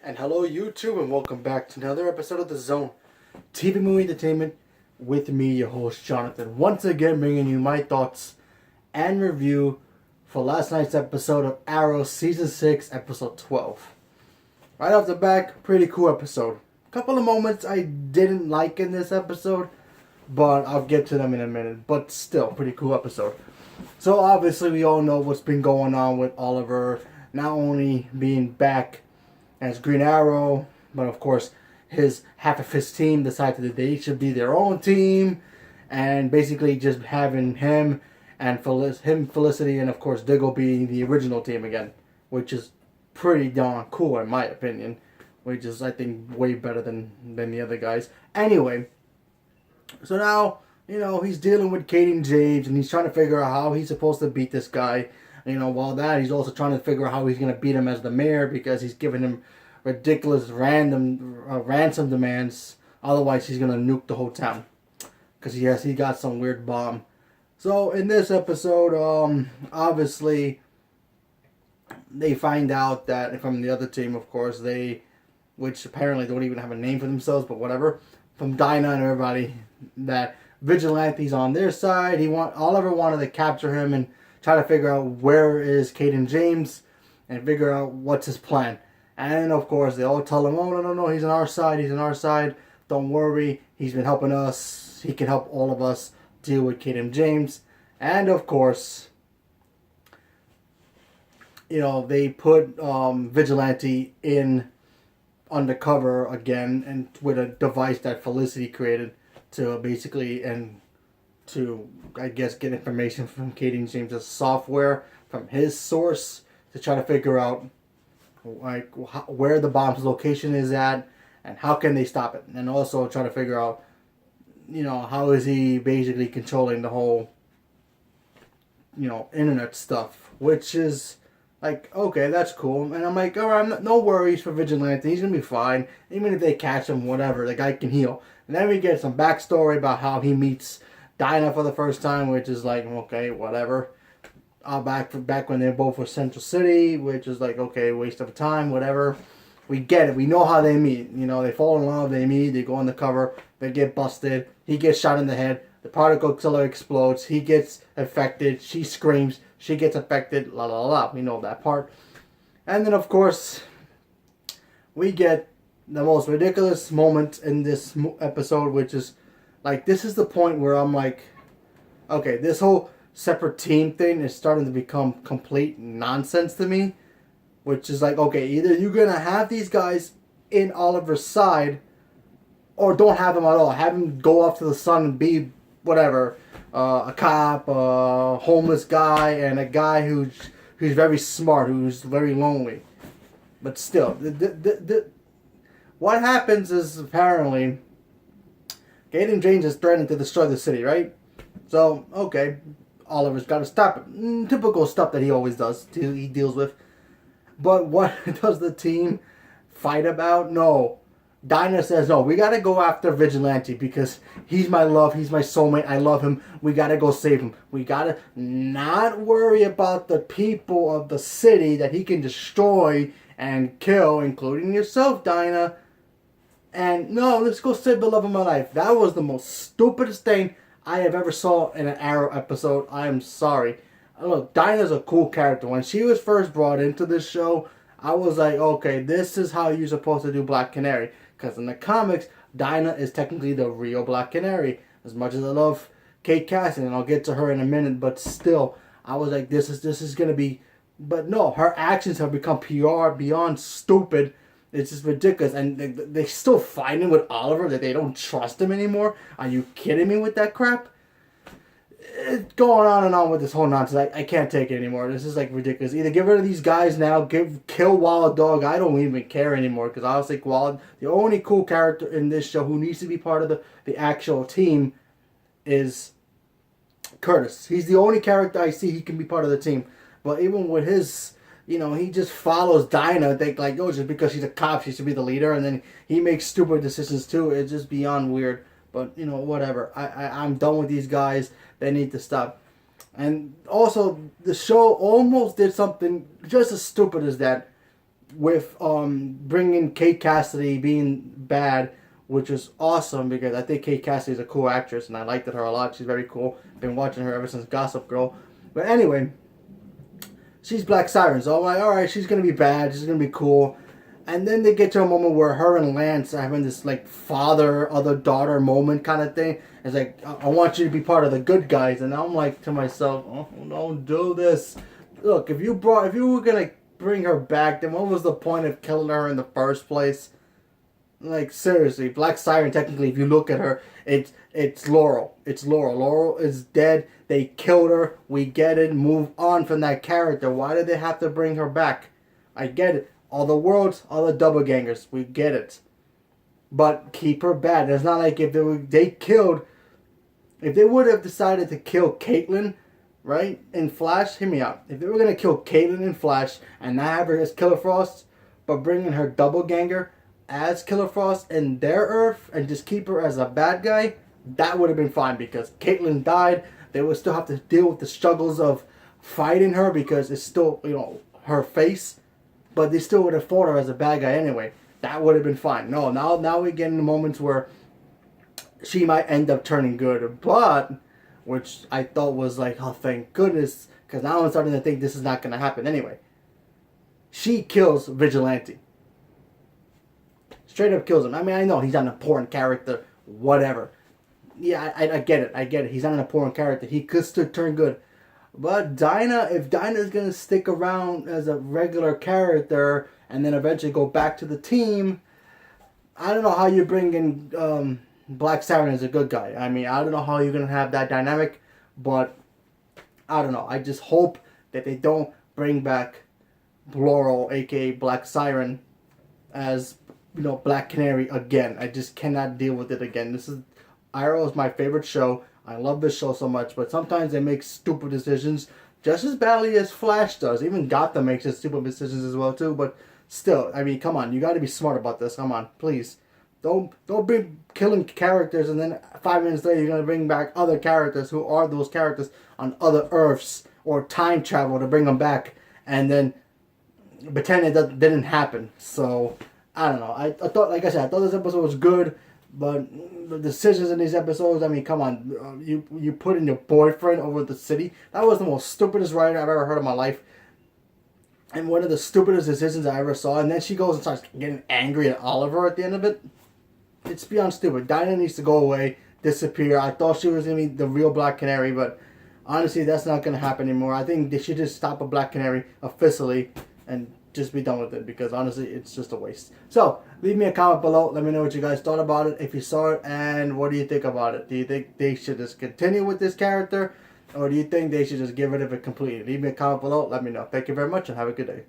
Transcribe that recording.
And hello YouTube and welcome back to another episode of The Zone TV Movie Entertainment with me, your host Jonathan. Once again bringing you my thoughts and review for last night's episode of Arrow Season 6 Episode 12. Right off the back, pretty cool episode. Couple of moments I didn't like in this episode, but I'll get to them in a minute. But still, pretty cool episode. So obviously we all know what's been going on with Oliver not only being back as Green Arrow, but of course half of his team decided that they should be their own team, and basically just having him and Felicity, and of course Diggle being the original team again, which is pretty darn cool in my opinion, which is I think way better than the other guys. Anyway, so now he's dealing with Kaden James, and he's trying to figure out how he's supposed to beat this guy. While that, he's also trying to figure out how he's going to beat him as the mayor, because he's giving him ridiculous ransom demands. Otherwise, he's going to nuke the whole town. Because he got some weird bomb. So, in this episode, obviously, they find out that from the other team, of course, which apparently don't even have a name for themselves, but whatever, from Dinah and everybody, that Vigilante's on their side. Oliver wanted to capture him and try to figure out where is Kaden James and figure out what's his plan. And of course, they all tell him, oh, no, he's on our side. Don't worry, he's been helping us. He can help all of us deal with Kaden James. And of course, they put Vigilante in undercover again, and with a device that Felicity created to I guess, get information from Kaden James' software from his source to try to figure out where the bomb's location is at and how can they stop it, and also try to figure out how is he basically controlling the whole internet stuff, which is like, okay, that's cool. And I'm like, all right, no worries for Vigilante, he's gonna be fine. Even if they catch him, whatever, the guy can heal. And then we get some backstory about how he meets Dinah for the first time, which is like, okay, whatever. Back when they both were Central City, which is like, okay, waste of time, whatever. We get it. We know how they meet. They fall in love, they meet, they go undercover, they get busted, he gets shot in the head, the particle killer explodes, he gets affected, she screams, she gets affected, la la la. We know that part. And then, of course, we get the most ridiculous moment in this episode, which is like, this is the point where I'm like, okay, this whole separate team thing is starting to become complete nonsense to me. Which is like, okay, either you're going to have these guys in Oliver's side, or don't have them at all. Have him go off to the sun and be whatever, a cop, a homeless guy, and a guy who's very smart, who's very lonely. But still, what happens is, apparently, Kaden James is threatening to destroy the city, right? So, okay, Oliver's got to stop it. Typical stuff that he always does, he deals with. But what does the team fight about? No. Dinah says, no, we got to go after Vigilante because he's my love, he's my soulmate, I love him, we got to go save him. We got to not worry about the people of the city that he can destroy and kill, including yourself, Dinah. And no, let's go save the love of my life. That was the most stupidest thing I have ever saw in an Arrow episode. I am sorry. Look, Dinah's a cool character. When she was first brought into this show, I was like, okay, this is how you're supposed to do Black Canary. Because in the comics, Dinah is technically the real Black Canary. As much as I love Kate Cassidy, and I'll get to her in a minute, but still, I was like, this is going to be... But no, her actions have become PR beyond stupid. It's just ridiculous. And they're still fighting with Oliver that they don't trust him anymore. Are you kidding me with that crap? It's going on and on with this whole nonsense. I can't take it anymore. This is like ridiculous. Either get rid of these guys now, kill Wild Dog. I don't even care anymore, because I was like, the only cool character in this show who needs to be part of the actual team is Curtis. He's the only character I see he can be part of the team. But even with his, he just follows Dinah. Think like, oh, just because she's a cop, she should be the leader, and then he makes stupid decisions too. It's just beyond weird. But, whatever. I'm done with these guys. They need to stop. And also, the show almost did something just as stupid as that. with bringing Kate Cassidy being bad, which was awesome because I think Kate Cassidy is a cool actress and I liked her a lot. She's very cool. Been watching her ever since Gossip Girl. But anyway, she's Black Siren. So I'm like, all right, she's gonna be bad. She's gonna be cool. And then they get to a moment where her and Lance are having this like father other daughter moment kind of thing. It's like, I want you to be part of the good guys, and I'm like to myself, oh, don't do this. Look, if you were gonna bring her back, then what was the point of killing her in the first place? Like seriously, Black Siren technically, if you look at her, it's Laurel. It's Laurel. Laurel is dead. They killed her. We get it. Move on from that character. Why did they have to bring her back? I get it. All the worlds, all the doppelgangers. We get it. But keep her bad. It's not like if if they would have decided to kill Caitlyn, right, in Flash, hear me out. If they were going to kill Caitlyn in Flash and not have her as Killer Frost, but bring in her doppelganger as Killer Frost in their Earth and just keep her as a bad guy, that would have been fine because Caitlyn died. They would still have to deal with the struggles of fighting her because it's still, her face. But they still would have fought her as a bad guy anyway. That would have been fine. No, now we get into moments where she might end up turning good. But, which I thought was like, oh, thank goodness. Because now I'm starting to think this is not going to happen anyway. She kills Vigilante. Straight up kills him. I mean, I know he's not an important character. Whatever. Yeah, I get it. I get it. He's not an important character. He could still turn good. But Dinah, if Dinah's going to stick around as a regular character and then eventually go back to the team, I don't know how you bring in Black Siren as a good guy. I mean, I don't know how you're going to have that dynamic, but I don't know. I just hope that they don't bring back Laurel, aka Black Siren, as, Black Canary again. I just cannot deal with it again. Arrow is my favorite show. I love this show so much, but sometimes they make stupid decisions just as badly as Flash does. Even Gotham makes his stupid decisions as well too, but still, I mean, come on, you got to be smart about this. Come on, please. Don't be killing characters and then 5 minutes later you're going to bring back other characters who are those characters on other Earths or time travel to bring them back and then pretend it didn't happen. So, I don't know. I thought, like I said, I thought this episode was good. But the decisions in these episodes, I mean, come on. You put in your boyfriend over the city. That was the most stupidest writer I've ever heard in my life. And one of the stupidest decisions I ever saw. And then she goes and starts getting angry at Oliver at the end of it. It's beyond stupid. Dinah needs to go away, disappear. I thought she was going to be the real Black Canary, but honestly, that's not going to happen anymore. I think they should just stop a Black Canary officially and just be done with it because honestly it's just a waste. So leave me a comment below, let me know what you guys thought about it, if you saw it, and what do you think about it. Do you think they should just continue with this character, or do you think they should just get rid of it completely? Leave me a comment below, let me know. Thank you very much and have a good day.